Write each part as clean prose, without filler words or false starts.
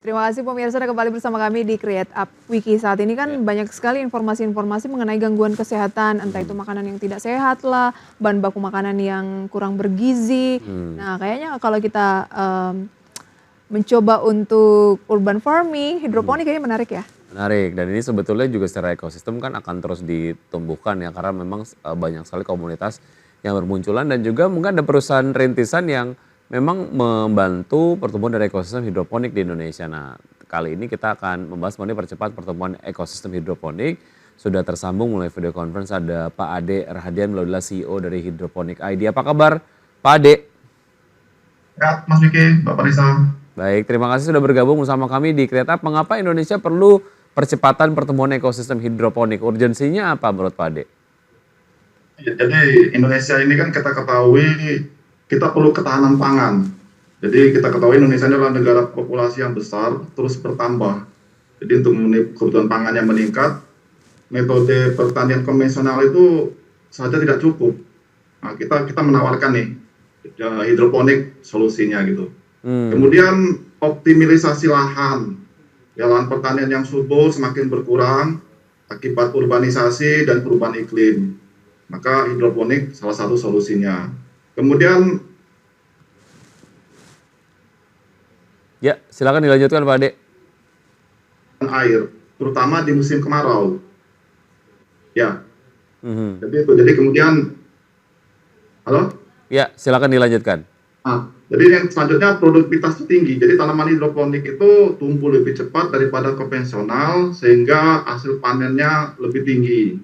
Terima kasih pemirsa, Anda kembali bersama kami di Create Up Wiki. Saat ini kan banyak sekali informasi-informasi mengenai gangguan kesehatan, entah itu makanan yang tidak sehat lah, bahan baku makanan yang kurang bergizi. Nah, kayaknya kalau kita mencoba untuk urban farming, hidroponik kayaknya menarik ya. Menarik, dan ini sebetulnya juga secara ekosistem kan akan terus ditumbuhkan ya, karena memang banyak sekali komunitas yang bermunculan dan juga mungkin ada perusahaan rintisan yang memang membantu pertumbuhan dari ekosistem hidroponik di Indonesia. Nah, kali ini kita akan membahas mengenai percepat pertumbuhan ekosistem hidroponik. Sudah tersambung melalui video conference ada Pak Ade Rahadian, adalah CEO dari Hydroponic ID. Apa kabar Pak Ade? Ya, Mas Wiki, Bapak Risa. Baik, terima kasih sudah bergabung bersama kami di Create Up. Mengapa Indonesia perlu percepatan pertumbuhan ekosistem hidroponik? Urgensinya apa menurut Pak Ade? Ya, jadi Indonesia ini kan kita ketahui kita perlu ketahanan pangan. Jadi kita ketahui Indonesia ini adalah negara populasi yang besar, terus bertambah. Jadi untuk memenuhi kebutuhan pangan yang meningkat, metode pertanian konvensional itu saja tidak cukup. Nah, kita menawarkan nih hidroponik solusinya gitu. Kemudian optimalisasi lahan. Ya, lahan pertanian yang subur semakin berkurang akibat urbanisasi dan perubahan iklim. Maka hidroponik salah satu solusinya. Kemudian ya, silakan dilanjutkan Pak Ade. Air, terutama di musim kemarau. Ya. Jadi kemudian, halo? Ya, silakan dilanjutkan. Jadi yang selanjutnya produktivitas tinggi. Jadi tanaman hidroponik itu tumbuh lebih cepat daripada konvensional sehingga hasil panennya lebih tinggi.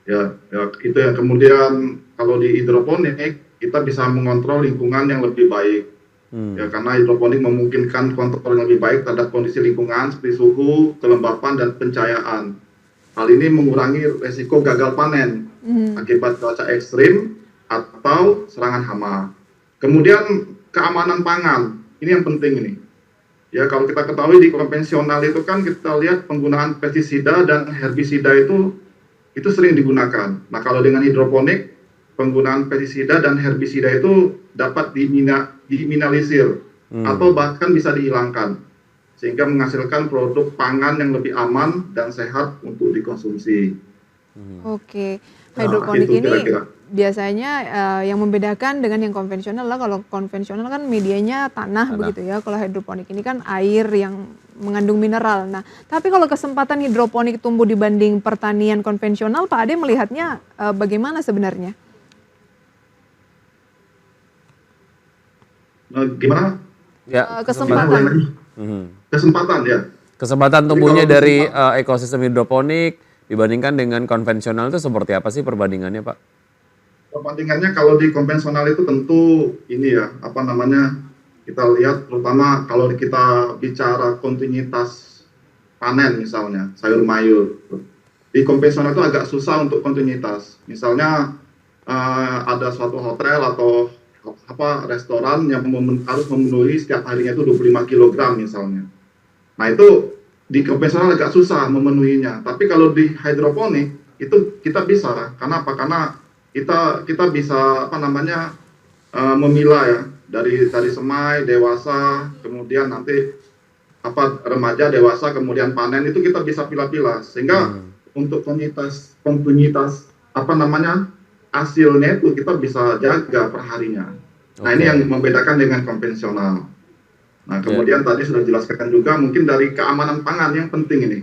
Ya itu yang kemudian kalau di hidroponik kita bisa mengontrol lingkungan yang lebih baik. Ya, karena hidroponik memungkinkan kontrol yang lebih baik terhadap kondisi lingkungan seperti suhu, kelembapan dan pencahayaan. Hal ini mengurangi resiko gagal panen akibat cuaca ekstrim atau serangan hama. Kemudian keamanan pangan, ini yang penting ini. Ya, kalau kita ketahui di konvensional itu kan kita lihat penggunaan pestisida dan herbisida itu sering digunakan. Nah, kalau dengan hidroponik, penggunaan pestisida dan herbisida itu dapat diminimalisir atau bahkan bisa dihilangkan, sehingga menghasilkan produk pangan yang lebih aman dan sehat untuk dikonsumsi. Oke, hidroponik itu ini kira-kira. biasanya yang membedakan dengan yang konvensional lah, kalau konvensional kan medianya tanah begitu ya, kalau hidroponik ini kan air yang mengandung mineral. Nah, tapi kalau kesempatan hidroponik tumbuh dibanding pertanian konvensional, Pak Ade melihatnya bagaimana sebenarnya? Gimana? Ya, Kesempatan. Kesempatan ya. Kesempatan tumbuhnya dari ekosistem hidroponik dibandingkan dengan konvensional itu seperti apa sih perbandingannya, Pak? Perbandingannya kalau di konvensional itu tentu ini ya, kita lihat terutama kalau kita bicara kontinuitas panen misalnya, sayur mayur. Di konvensional itu agak susah untuk kontinuitas. Misalnya ada suatu hotel atau restoran yang harus memenuhi setiap harinya itu 25 kg misalnya. Nah, itu di konvensional agak susah memenuhinya. Tapi kalau di hidroponik itu kita bisa. Karena apa? Karena kita bisa memilah ya dari semai, dewasa, kemudian nanti remaja, dewasa, kemudian panen, itu kita bisa pilah-pilah sehingga untuk kontinuitas hasilnya itu kita bisa jaga perharinya. Nah, ini yang membedakan dengan konvensional. Nah, kemudian tadi sudah dijelaskan juga mungkin dari keamanan pangan yang penting ini.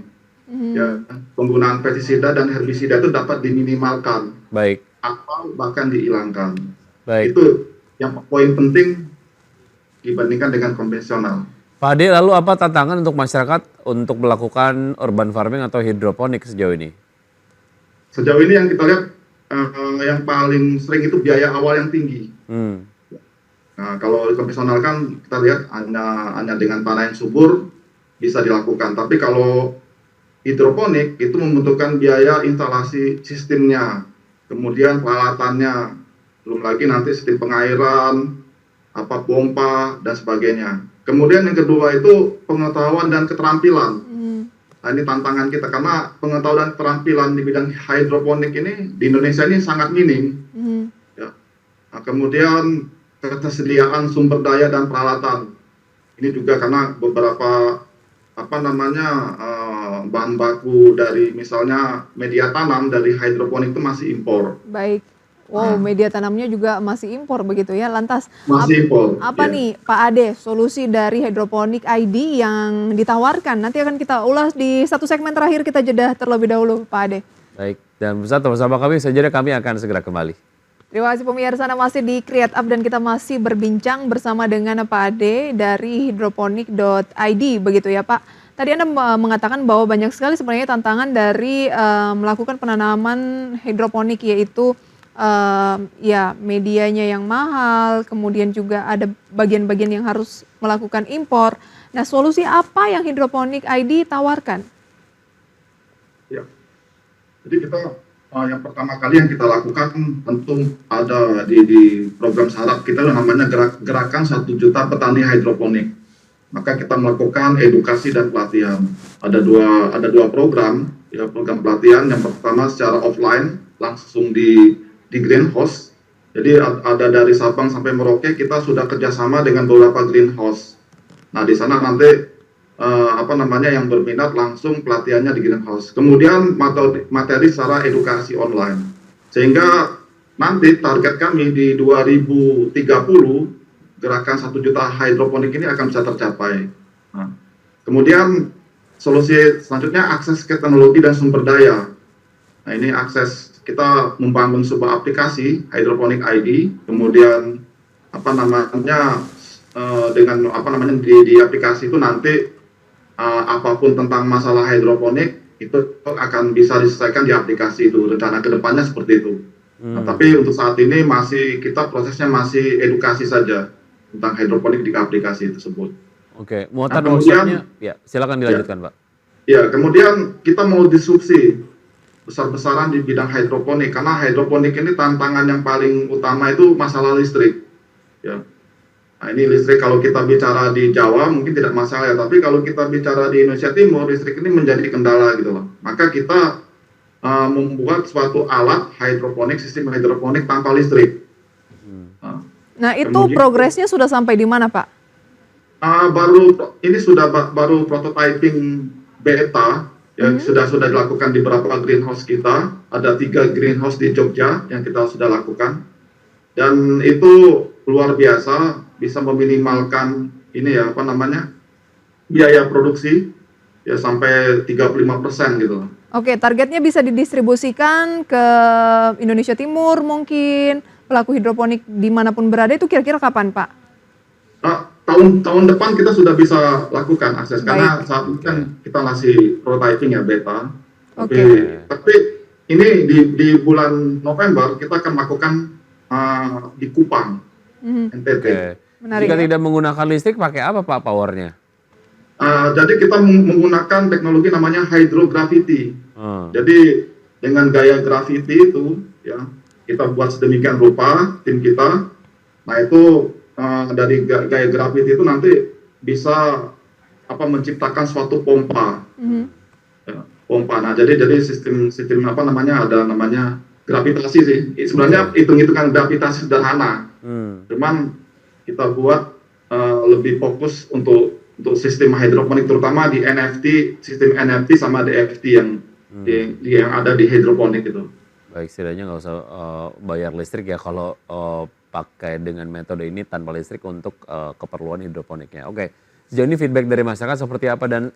Ya, penggunaan pestisida dan herbisida itu dapat diminimalkan. Baik. Atau bahkan dihilangkan. Baik. Itu yang poin penting dibandingkan dengan konvensional. Pak Ade, lalu apa tantangan untuk masyarakat untuk melakukan urban farming atau hidroponik sejauh ini? Sejauh ini yang kita lihat yang paling sering itu biaya awal yang tinggi. Nah, kalau konvensional kan kita lihat hanya dengan tanah yang subur bisa dilakukan. Tapi kalau hidroponik itu membutuhkan biaya instalasi sistemnya, kemudian peralatannya, belum lagi nanti sistem pengairan, pompa dan sebagainya. Kemudian yang kedua itu pengetahuan dan keterampilan. Nah, ini tantangan kita karena pengetahuan dan keterampilan di bidang hidroponik ini di Indonesia ini sangat minim. Ya. Nah, kemudian ketersediaan sumber daya dan peralatan. Ini juga karena beberapa apa namanya bahan baku dari misalnya media tanam dari hidroponik itu masih impor. Baik. Wow, media tanamnya juga masih impor begitu ya. Lantas Masih impor. apa Ya. nih Pak Ade solusi dari Hydroponic ID yang ditawarkan? Nanti akan kita ulas di satu segmen terakhir, kita jeda terlebih dahulu Pak Ade. Baik, dan pemirsa bersama kami saja kami akan segera kembali. Terima kasih pemirsa, Anda masih di Create Up dan kita masih berbincang bersama dengan Pak Ade dari hydroponic.id begitu ya Pak. Tadi Anda mengatakan bahwa banyak sekali sebenarnya tantangan dari melakukan penanaman hidroponik, yaitu ya medianya yang mahal, kemudian juga ada bagian-bagian yang harus melakukan impor. Nah, solusi apa yang Hydroponic ID tawarkan? Ya. Jadi kita yang pertama kali yang kita lakukan tentu ada di program sarap kita yang namanya gerakan 1 juta petani hidroponik. Maka kita melakukan edukasi dan pelatihan. Ada dua program, ya, program pelatihan. Yang pertama secara offline langsung di greenhouse. Jadi ada dari Sabang sampai Merauke kita sudah kerjasama dengan beberapa greenhouse. Nah di sana nanti yang berminat langsung pelatihannya di greenhouse. Kemudian materi secara edukasi online. Sehingga nanti target kami di 2030 gerakan 1 juta hidroponik ini akan bisa tercapai. Nah, kemudian solusi selanjutnya akses ke teknologi dan sumber daya. Nah ini akses, kita membangun sebuah aplikasi Hydroponic ID, kemudian di aplikasi itu nanti apapun tentang masalah hidroponik itu akan bisa diselesaikan di aplikasi itu. Rencana kedepannya seperti itu. Nah, tapi untuk saat ini prosesnya masih edukasi saja tentang hidroponik di aplikasi tersebut. Oke, muatan workshopnya, ya silakan dilanjutkan Pak. Ya, kemudian kita mau disrupsi besar-besaran di bidang hidroponik, karena hidroponik ini tantangan yang paling utama itu masalah listrik. Ya. Nah ini listrik kalau kita bicara di Jawa mungkin tidak masalah ya, tapi kalau kita bicara di Indonesia Timur listrik ini menjadi kendala gitu loh. Maka kita membuat suatu alat hidroponik, sistem hidroponik tanpa listrik. Nah itu progresnya sudah sampai di mana Pak? Baru prototyping beta. Ya, sudah dilakukan di beberapa greenhouse kita. Ada 3 greenhouse di Jogja yang kita sudah lakukan. Dan itu luar biasa, bisa meminimalkan biaya produksi ya sampai 35% gitu. Oke, targetnya bisa didistribusikan ke Indonesia Timur mungkin, pelaku hidroponik dimanapun berada, itu kira-kira kapan Pak? Tahun depan kita sudah bisa lakukan akses. Baik. Karena saat ini kan kita masih prototyping ya beta. Tapi ini di bulan November kita akan lakukan di Kupang, NTT. Menarik, jika tidak menggunakan listrik pakai apa Pak powernya? Jadi kita menggunakan teknologi namanya hydrogravity. Jadi dengan gaya gravity itu ya kita buat sedemikian rupa tim kita. Nah itu dari gaya gravity itu nanti bisa menciptakan suatu pompa. Ya, pompa. Nah jadi sistem ada namanya gravitasi sih. Sebenarnya hitung-hitungan gravitasi sederhana. Cuman kita buat lebih fokus untuk sistem hidroponik, terutama di NFT, sistem NFT sama DFT yang ada di hidroponik itu. Baik, setidaknya nggak usah bayar listrik ya kalau pakai dengan metode ini tanpa listrik untuk keperluan hidroponiknya. Oke, sejauh ini feedback dari masyarakat seperti apa, dan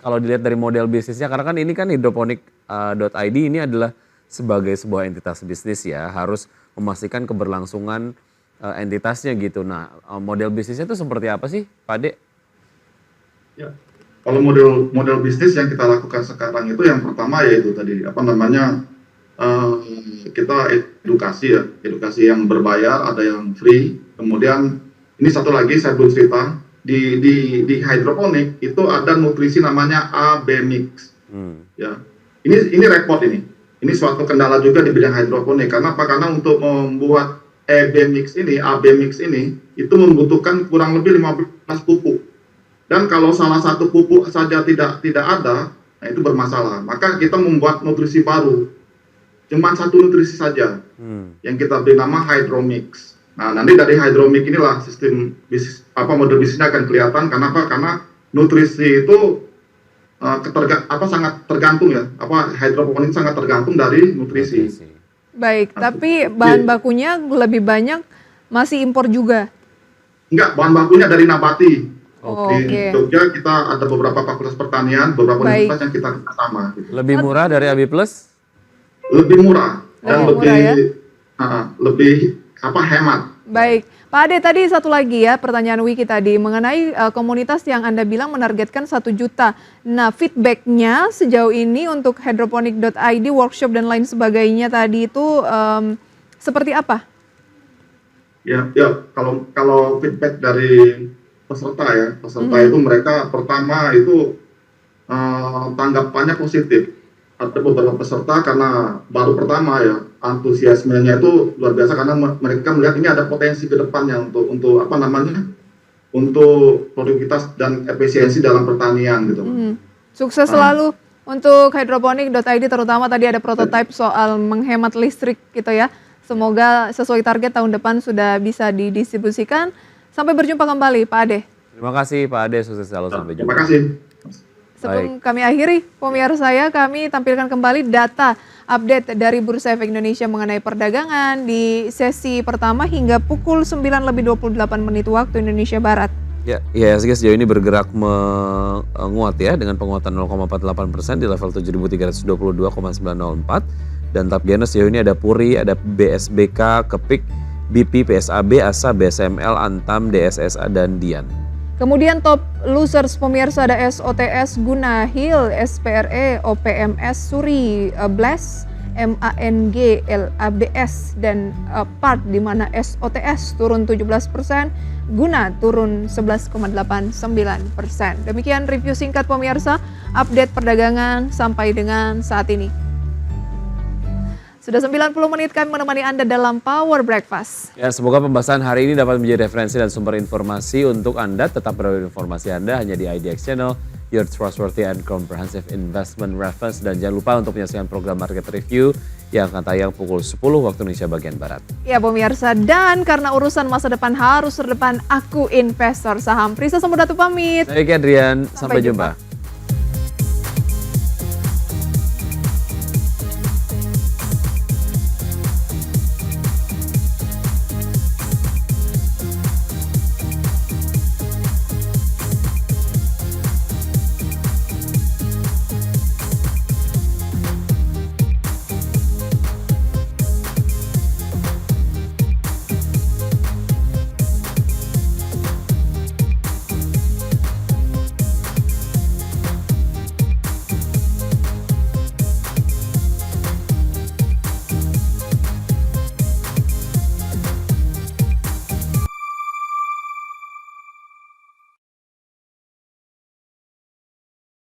kalau dilihat dari model bisnisnya, karena kan ini kan hydroponic.id ini adalah sebagai sebuah entitas bisnis ya, harus memastikan keberlangsungan entitasnya gitu. Nah, model bisnisnya itu seperti apa sih, Pak Ade? Ya, kalau model bisnis yang kita lakukan sekarang itu yang pertama yaitu tadi kita edukasi yang berbayar, ada yang free. Kemudian ini satu lagi saya belum cerita, di hidroponik itu ada nutrisi namanya AB mix. Ya, ini repot ini. Ini suatu kendala juga di bidang hidroponik. Karena apa? Karena untuk membuat AB mix ini itu membutuhkan kurang lebih 15 pupuk. Dan kalau salah satu pupuk saja tidak ada, nah itu bermasalah. Maka kita membuat nutrisi baru. Cuma satu nutrisi saja yang kita beri nama Hydromix. Nah nanti dari Hydromix inilah sistem bisnis model bisnisnya akan kelihatan. Karena apa? Karena nutrisi itu sangat tergantung ya, hidroponik sangat tergantung dari nutrisi. Baik, tapi bahan bakunya lebih banyak masih impor juga? Enggak, bahan bakunya dari nabati. Oh, Di oke. Jogja kita ada beberapa fakultas pertanian, beberapa Baik. universitas yang kita kerjasama. Gitu. Lebih murah dari AB Plus? Lebih murah dan Lebih murah, ya? lebih hemat. Baik, Pak Ade, tadi satu lagi ya pertanyaan Wiki tadi mengenai komunitas yang Anda bilang menargetkan 1 juta. Nah, feedbacknya sejauh ini untuk hydroponic.id, workshop dan lain sebagainya tadi itu seperti apa? Ya, kalau feedback dari peserta itu mereka pertama itu tanggapannya positif. Ada beberapa peserta karena baru pertama ya, antusiasmenya itu luar biasa karena mereka melihat ini ada potensi ke depannya untuk untuk produktivitas dan efisiensi dalam pertanian gitu. Sukses selalu untuk hydroponic.id, terutama tadi ada prototipe soal menghemat listrik gitu ya. Semoga sesuai target tahun depan sudah bisa didistribusikan. Sampai berjumpa kembali Pak Ade. Terima kasih Pak Ade, sukses selalu, sampai jumpa. Terima kasih. Sebelum kami akhiri, pemirsa kami tampilkan kembali data update dari Bursa Efek Indonesia mengenai perdagangan di sesi pertama hingga pukul 9:28 waktu Indonesia Barat. Ya, IHSG sejauh ini bergerak menguat ya dengan penguatan 0,48% di level 7.322,904. Dan top gainer sejauh ini ada Puri, ada BSBK, Kepik, BP, PSAB, ASA, BSML, Antam, DSSA, dan Dian. Kemudian top losers pemirsa ada SOTS, Guna, Hill, SPRE, OPMS, Suri, Blast, MANG, LABS, dan Part, di mana SOTS turun 17%, Guna turun 11,89%. Demikian review singkat pemirsa, update perdagangan sampai dengan saat ini. Sudah 90 menit kami menemani Anda dalam Power Breakfast. Ya, semoga pembahasan hari ini dapat menjadi referensi dan sumber informasi untuk Anda. Tetap berada informasi Anda hanya di IDX Channel, your trustworthy and comprehensive investment reference. Dan jangan lupa untuk menyaksikan program Market Review yang akan tayang pukul 10 waktu Indonesia bagian Barat. Ya pemirsa, dan karena urusan masa depan harus terdepan, aku investor saham. Prisa Samudatu pamit. Baik Adrian, sampai jumpa.